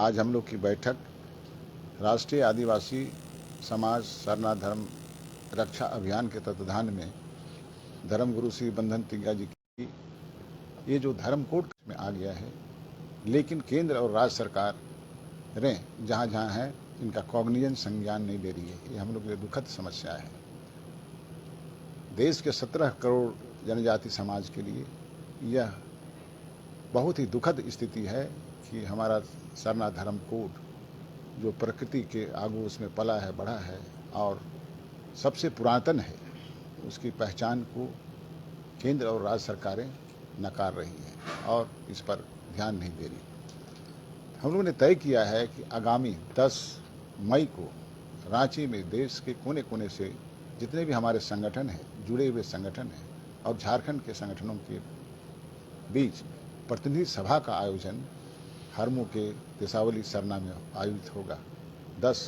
आज हम लोग की बैठक राष्ट्रीय आदिवासी समाज सरना धर्म रक्षा अभियान के तत्वाधान में धर्मगुरु श्री बंधन तिग्गा जी की ये जो धर्म कोड में आ गया है, लेकिन केंद्र और राज्य सरकारें जहाँ जहाँ हैं इनका कॉग्निजन संज्ञान नहीं ले रही है। ये हम लोग के लिए दुखद समस्या है। देश के 17 करोड़ जनजाति समाज के लिए यह बहुत ही दुखद स्थिति है कि हमारा सरना धर्म कोड जो प्रकृति के आगू उसमें पला है, बढ़ा है और सबसे पुरातन है, उसकी पहचान को केंद्र और राज्य सरकारें नकार रही हैं और इस पर ध्यान नहीं दे रही। हम लोगों ने तय किया है कि आगामी 10 मई को रांची में देश के कोने कोने से जितने भी हमारे संगठन हैं, जुड़े हुए संगठन हैं और झारखंड के संगठनों के बीच प्रतिनिधि सभा का आयोजन हरमू के देसावली सरना में आयोजित होगा 10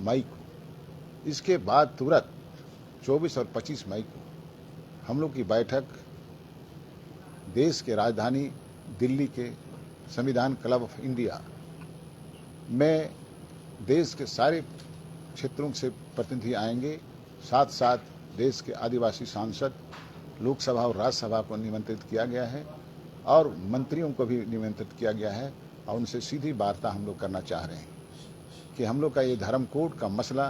मई को। इसके बाद तुरंत 24 और 25 मई को हम लोग की बैठक देश के राजधानी दिल्ली के संविधान क्लब ऑफ इंडिया में देश के सारे क्षेत्रों से प्रतिनिधि आएंगे। साथ साथ देश के आदिवासी सांसद, लोकसभा और राज्यसभा को निमंत्रित किया गया है और मंत्रियों को भी निमंत्रित किया गया है और उनसे सीधी वार्ता हम लोग करना चाह रहे हैं कि हम लोग का ये धर्म कोड का मसला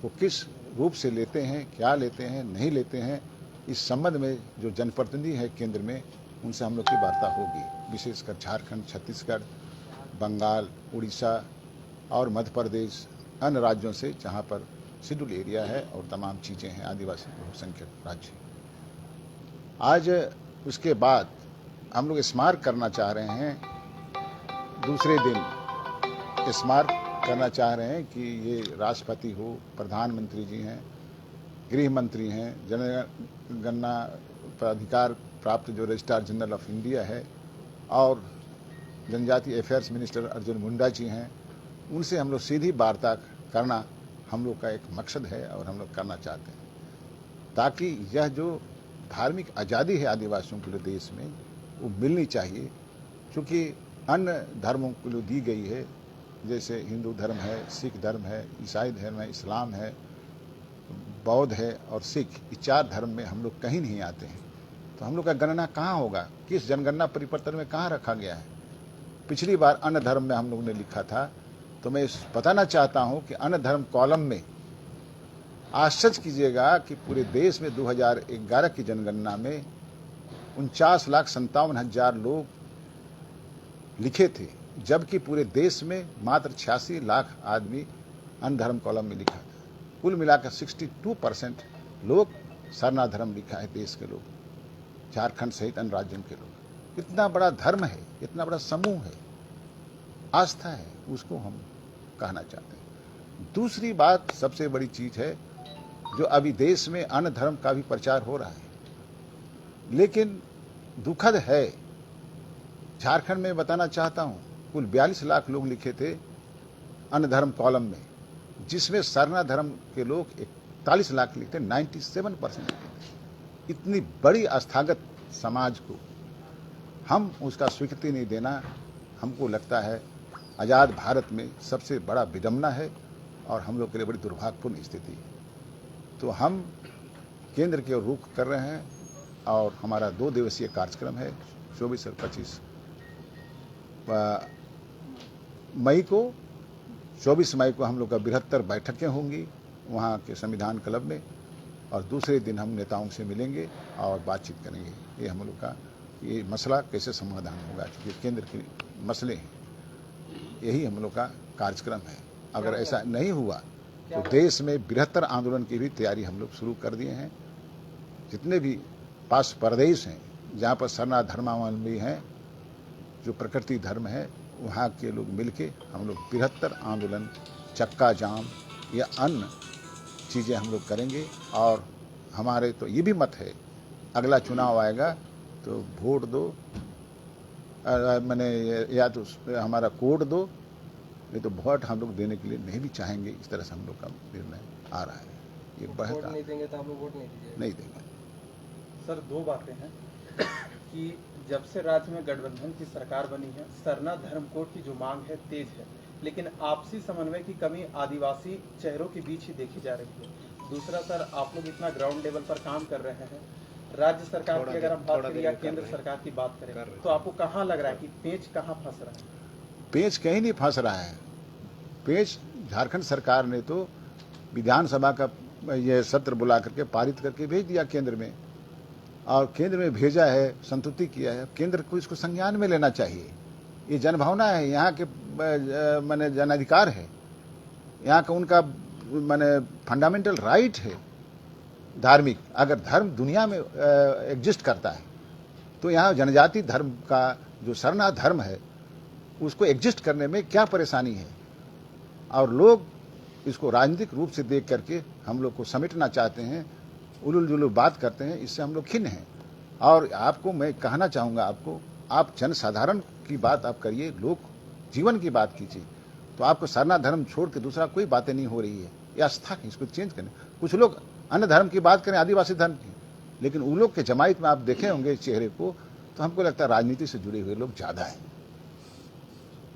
वो किस रूप से लेते हैं, क्या लेते हैं, नहीं लेते हैं। इस संबंध में जो जनप्रतिनिधि है केंद्र में, उनसे हम लोग की वार्ता होगी। विशेषकर झारखंड, छत्तीसगढ़, बंगाल, उड़ीसा और मध्य प्रदेश, अन्य राज्यों से जहाँ पर शेड्यूल एरिया है और तमाम चीज़ें हैं, आदिवासी बहुसंख्यक राज्य। आज उसके बाद हम लोग स्मारक करना चाह रहे हैं, दूसरे दिन स्मारक करना चाह रहे हैं कि ये राष्ट्रपति हो, प्रधानमंत्री जी हैं, गृह मंत्री हैं, जनगणना पर अधिकार प्राप्त जो रजिस्ट्रार जनरल ऑफ इंडिया है और जनजातीय अफेयर्स मिनिस्टर अर्जुन मुंडा जी हैं, उनसे हम लोग सीधी वार्ता करना हम लोग का एक मकसद है और हम लोग करना चाहते हैं, ताकि यह जो धार्मिक आज़ादी है आदिवासियों के लिए देश में वो मिलनी चाहिए। क्योंकि अन्य धर्मों को जो दी गई है, जैसे हिंदू धर्म है, सिख धर्म है, ईसाई धर्म है, इस्लाम है, बौद्ध है और सिख, ये 4 धर्म में हम लोग कहीं नहीं आते हैं। तो हम लोग का गणना कहाँ होगा, किस जनगणना परिपत्र में कहाँ रखा गया है। पिछली बार अन्य धर्म में हम लोगों ने लिखा था, तो मैं बताना चाहता हूँ कि अन्य धर्म कॉलम में आश्चर्य कीजिएगा कि पूरे देश में 2011 की जनगणना में 49,57,000 लोग लिखे थे, जबकि पूरे देश में मात्र 86 लाख आदमी अन्य धर्म कॉलम में लिखा था। कुल मिलाकर 62% लोग सरना धर्म लिखा है देश के लोग, झारखंड सहित अन्य राज्यों के लोग। इतना बड़ा धर्म है, इतना बड़ा समूह है, आस्था है, उसको हम कहना चाहते हैं। दूसरी बात सबसे बड़ी चीज है जो अभी देश में अन्य धर्म का भी प्रचार हो रहा है, लेकिन दुखद है, झारखंड में बताना चाहता हूं कुल 42 लाख लोग लिखे थे अन्य धर्म कॉलम में, जिसमें सरना धर्म के लोग 41 लाख लिखते, 97% लिखते। इतनी बड़ी आस्थागत समाज को हम उसका स्वीकृति नहीं देना, हमको लगता है आज़ाद भारत में सबसे बड़ा विडंबना है और हम लोग के लिए बड़ी दुर्भाग्यपूर्ण स्थिति है। तो हम केंद्र की ओर रुख कर रहे हैं और हमारा 2 दिवसीय कार्यक्रम है 24 और 25 मई को। 24 मई को हम लोग का बृहत्तर बैठकें होंगी वहाँ के संविधान क्लब में और दूसरे दिन हम नेताओं से मिलेंगे और बातचीत करेंगे। ये हम लोग का ये मसला कैसे समाधान होगा, क्योंकि केंद्र के मसले हैं, यही हम लोग का कार्यक्रम है। अगर ऐसा नहीं हुआ तो देश में बृहत्तर आंदोलन की भी तैयारी हम लोग शुरू कर दिए हैं। जितने भी पास प्रदेश हैं जहाँ पर सरना धर्मावलंबी हैं, जो प्रकृति धर्म है, वहाँ के लोग मिलके हम लोग बृहत्तर आंदोलन, चक्का जाम या अन्य चीज़ें हम लोग करेंगे। और हमारे तो ये भी मत है, अगला चुनाव आएगा तो वोट दो, मैंने या तो हमारा कोड दो, नहीं तो वोट हम लोग देने के लिए नहीं भी चाहेंगे। इस तरह से हम लोग का निर्णय आ रहा है। ये वोट नहीं देंगे तो हम लोग वोट नहीं दीजिए। नहीं देंगे। सर 2 बातें हैं कि जब से राज्य में गठबंधन की सरकार बनी है, सरना धर्म कोड की जो मांग है तेज है, लेकिन आपसी समन्वय की कमी आदिवासी चेहरों के बीच ही देखी जा रही है। दूसरा सर, आप लोग इतना ग्राउंड लेवल पर काम कर रहे हैं, राज्य सरकार की अगर हम बात करें या केंद्र सरकार की बात करें, तो आपको कहाँ लग रहा है कि पेंच कहाँ फंस रहा है? पेंच कहीं नहीं फंस रहा है। पेंच झारखंड सरकार ने तो विधानसभा का ये सत्र बुला करके पारित करके भेज दिया केंद्र में, और केंद्र में भेजा है, संतुष्टि किया है। केंद्र को इसको संज्ञान में लेना चाहिए। ये जनभावना है, यहाँ के माने जन अधिकार है, यहाँ का उनका माने फंडामेंटल राइट है धार्मिक। अगर धर्म दुनिया में एग्जिस्ट करता है तो यहाँ जनजाति धर्म का जो सरना धर्म है उसको एग्जिस्ट करने में क्या परेशानी है। और लोग इसको राजनीतिक रूप से देख करके हम लोग को समेटना चाहते हैं, उलूल जुलूल बात करते हैं, इससे हम लोग खिन्न हैं। और आपको मैं कहना चाहूँगा, आपको, आप जनसाधारण की बात आप करिए, लोक जीवन की बात कीजिए, तो आपको सरना धर्म छोड़ के दूसरा कोई बातें नहीं हो रही है। ये आस्था की, इसको चेंज करने। कुछ लोग अन्य धर्म की बात करें, आदिवासी धर्म की, लेकिन उन लोग के जमायत में आप देखे होंगे चेहरे को, तो हमको लगता है राजनीति से जुड़े हुए लोग ज़्यादा हैं।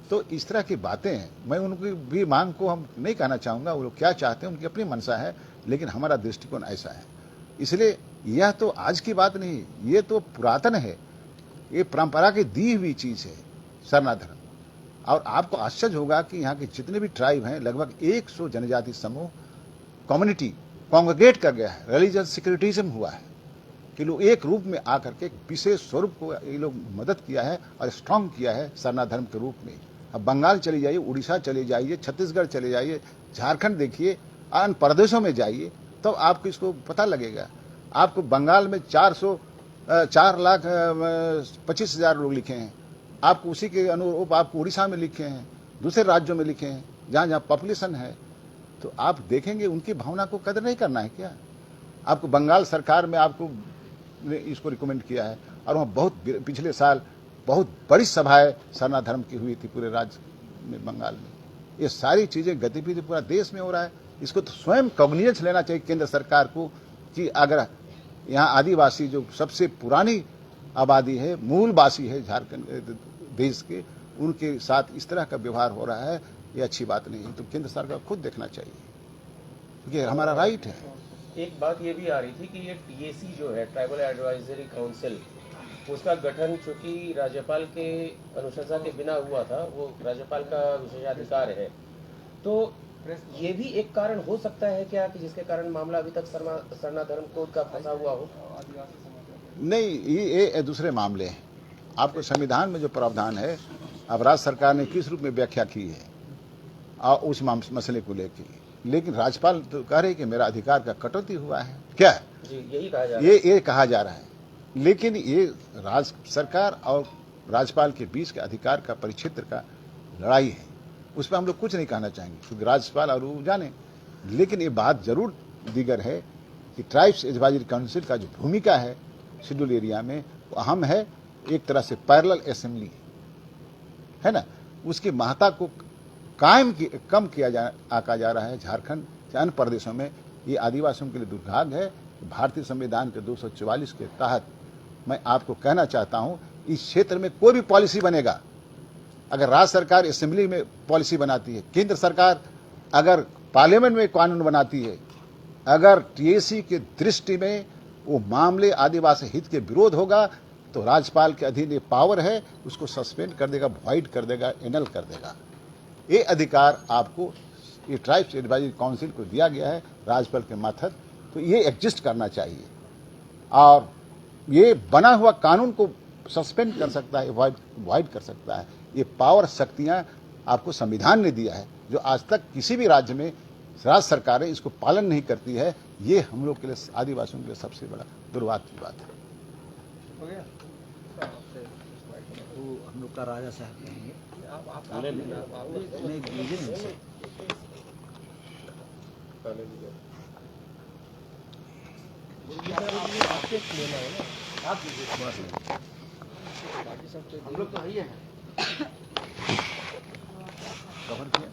तो इस तरह की बातें हैं। मैं उनकी भी मांग को हम नहीं कहना चाहूँगा, वो लोग क्या चाहते हैं उनकी अपनी मंशा है, लेकिन हमारा दृष्टिकोण ऐसा है। इसलिए यह तो आज की बात नहीं, ये तो पुरातन है, ये परंपरा की दी हुई चीज़ है सरना धर्म। और आपको आश्चर्य होगा कि यहाँ के जितने भी ट्राइब हैं, लगभग 100 जनजाति समूह कम्युनिटी कॉन्ग्रेगेट कर गया है, रिलीजियस सिक्योरिटिज्म हुआ है कि लोग एक रूप में आकर के एक विशेष स्वरूप को ये लोग मदद किया है और स्ट्रांग किया है सरना धर्म के रूप में। अब बंगाल चले जाइए, उड़ीसा चले जाइए, छत्तीसगढ़ चले जाइए, झारखंड देखिए, अन्य प्रदेशों में जाइए, तो आपको इसको पता लगेगा। आपको बंगाल में 4,25,000 लोग लिखे हैं, आपको उसी के अनुरूप आपको उड़ीसा में लिखे हैं, दूसरे राज्यों में लिखे हैं जहाँ जहाँ पॉपुलेशन है। तो आप देखेंगे उनकी भावना को कदर नहीं करना है क्या? आपको बंगाल सरकार में आपको इसको रिकमेंड किया है, और वहाँ बहुत पिछले साल बहुत बड़ी सभाएं सरना धर्म की हुई थी पूरे राज्य में, बंगाल में। ये सारी चीज़ें गतिविधि पूरा देश में हो रहा है। इसको तो स्वयं कॉग्निजेंस लेना चाहिए केंद्र सरकार को कि अगर यहाँ आदिवासी जो सबसे पुरानी आबादी है, मूलवासी है झारखंड देश के, उनके साथ इस तरह का व्यवहार हो रहा है, ये अच्छी बात नहीं है। तो केंद्र सरकार को खुद देखना चाहिए, क्योंकि हमारा राइट है। एक बात ये भी आ रही थी कि ये टीएसी जो है, ट्राइबल एडवाइजरी काउंसिल, उसका गठन चूंकि राज्यपाल के अनुशंसा के बिना हुआ था, वो राज्यपाल का विशेषाधिकार है, तो ये भी एक कारण हो सकता है क्या कि जिसके कारण मामला अभी तक सरना धर्म कोड का फंसा हुआ हो? नहीं, ये दूसरे मामले हैं। आपको संविधान में जो प्रावधान है, अब राज्य सरकार ने किस रूप में व्याख्या की है और उस मसले को लेकर, लेकिन राज्यपाल तो कह रहे कि मेरा अधिकार का कटौती हुआ है। क्या जी, यही कहा जा रहा है, ये कहा जा रहा है। लेकिन ये राज्य सरकार और राज्यपाल के बीच के अधिकार का परिक्षेत्र का लड़ाई है, उस पर हम लोग कुछ नहीं कहना चाहेंगे, क्योंकि राज्यपाल और वो जाने। लेकिन ये बात जरूर दीगर है कि ट्राइब्स एडवाइजरी काउंसिल का जो भूमिका है शेड्यूल एरिया में, वो अहम है। एक तरह से पैरेलल असेंबली है ना, उसकी महत्ता को कम किया आका जा रहा है झारखंड के अन्य प्रदेशों में। ये आदिवासियों के लिए दुर्भाग्य है। भारतीय संविधान के 244 के तहत मैं आपको कहना चाहता हूं, इस क्षेत्र में कोई भी पॉलिसी बनेगा, अगर राज्य सरकार असेंबली में पॉलिसी बनाती है, केंद्र सरकार अगर पार्लियामेंट में कानून बनाती है, अगर टीएसी के दृष्टि में वो मामले आदिवासी हित के विरोध होगा, तो राज्यपाल के अधीन ये पावर है, उसको सस्पेंड कर देगा, वॉइड कर देगा, एनल कर देगा। ये अधिकार आपको ये ट्राइब्स एडवाइजरी काउंसिल को दिया गया है राज्यपाल के मार्फत, तो ये एग्जिस्ट करना चाहिए। और ये बना हुआ कानून को सस्पेंड कर सकता है, वॉइड कर सकता है। ये पावर शक्तियां आपको संविधान ने दिया है, जो आज तक किसी भी राज्य में राज्य सरकारें इसको पालन नहीं करती है। ये हम लोग के लिए, आदिवासियों के लिए सबसे बड़ा दुर्भाग्य की बात है। हो गया? वो हम लोग का राजा साहब कहेंगे, आप नहीं लीजिए नहीं। हम लोग तो है कवर किया।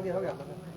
गया